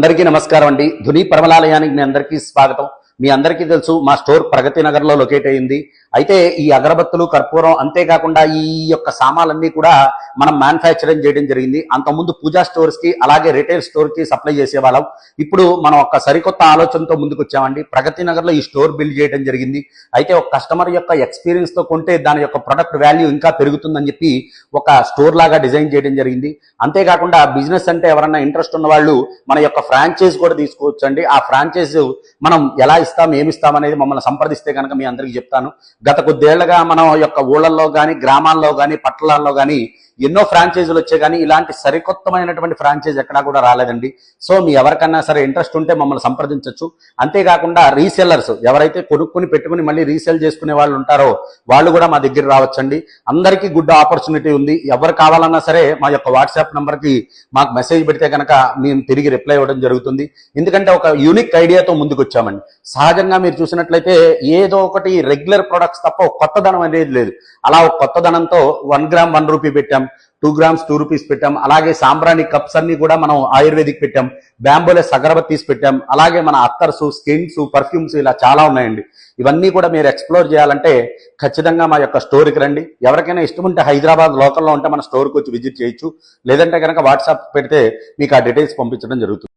అందరికీ నమస్కారం అండి. ధుని పరమలాలయానికి మీ అందరికీ స్వాగతం. మీ అందరికీ తెలుసు మా స్టోర్ ప్రగతి నగర్ లో లొకేట్ అయింది. అయితే ఈ అగరబత్తులు, కర్పూరం, అంతేకాకుండా ఈ యొక్క సామాన్లన్నీ కూడా మనం మ్యానుఫ్యాక్చరింగ్ చేయడం జరిగింది. అంతకుముందు పూజా స్టోర్స్ కి అలాగే రిటైల్ స్టోర్ కి సప్లై చేసేవాళ్ళం. ఇప్పుడు మనం ఒక సరికొత్త ఆలోచనతో ముందుకు వచ్చామండి. ప్రగతి నగర్ లో ఈ స్టోర్ బిల్డ్ చేయడం జరిగింది. అయితే ఒక కస్టమర్ యొక్క ఎక్స్పీరియన్స్ తో కొంటే దాని యొక్క ప్రొడక్ట్ వాల్యూ ఇంకా పెరుగుతుందని చెప్పి ఒక స్టోర్ లాగా డిజైన్ చేయడం జరిగింది. అంతేకాకుండా బిజినెస్ అంటే ఎవరన్నా ఇంట్రెస్ట్ ఉన్న వాళ్ళు మన యొక్క ఫ్రాంచైజ్ కూడా తీసుకోవచ్చు అండి. ఆ ఫ్రాంచైజ్ మనం ఎలా ఇస్తాం, ఏమిస్తాం అనేది మమ్మల్ని సంప్రదిస్తే కనుక మీ అందరికీ చెప్తాను. గత కొద్దేళ్లుగా మన యొక్క ఊళ్ళల్లో కానీ, గ్రామాల్లో కానీ, పట్టణాల్లో కానీ ఎన్నో ఫ్రాంచైజీలు వచ్చాయి, కానీ ఇలాంటి సరికొత్తమైనటువంటి ఫ్రాంచైజ్ ఎక్కడా కూడా రాలేదండి. సో మీ ఎవరికన్నా సరే ఇంట్రెస్ట్ ఉంటే మమ్మల్ని సంప్రదించవచ్చు. అంతేకాకుండా రీసెల్లర్స్ ఎవరైతే కొనుక్కుని పెట్టుకుని మళ్ళీ రీసేల్ చేసుకునే వాళ్ళు ఉంటారో వాళ్ళు కూడా మా దగ్గర రావచ్చండి. అందరికీ గుడ్ ఆపర్చునిటీ ఉంది. ఎవరు కావాలన్నా సరే మా యొక్క వాట్సాప్ నంబర్కి మాకు మెసేజ్ పెడితే కనుక మేము తిరిగి రిప్లై ఇవ్వడం జరుగుతుంది. ఎందుకంటే ఒక యూనిక్ ఐడియాతో ముందుకు వచ్చామండి. సహజంగా మీరు చూసినట్లయితే ఏదో ఒకటి రెగ్యులర్ ప్రొడక్ట్స్ తప్ప ఒక కొత్తదనం అనేది లేదు. అలా ఒక కొత్తదనంతో 1 గ్రామ్ 1 రూపీ పెట్టాం, 2 గ్రామ్స్ 2 రూపీస్ పెట్టాం. అలాగే సాంబ్రాణి కప్స్ అన్ని కూడా మనం ఆయుర్వేదిక్ పెట్టాం, బ్యాంబోలెస్ అగరబత్తీస్ పెట్టాం. అలాగే మన అత్తర్స్, స్కిన్స్, పర్ఫ్యూమ్స్ ఇలా చాలా ఉన్నాయండి. ఇవన్నీ కూడా మీరు ఎక్స్ప్లోర్ చేయాలంటే ఖచ్చితంగా మా యొక్క స్టోర్కి రండి. ఎవరికైనా ఇష్టం ఉంటే హైదరాబాద్ లోకల్లో ఉంటే మన స్టోర్కి వచ్చి విజిట్ చేయొచ్చు. లేదంటే కనుక వాట్సాప్ పెడితే మీకు ఆ డీటెయిల్స్ పంపించడం జరుగుతుంది.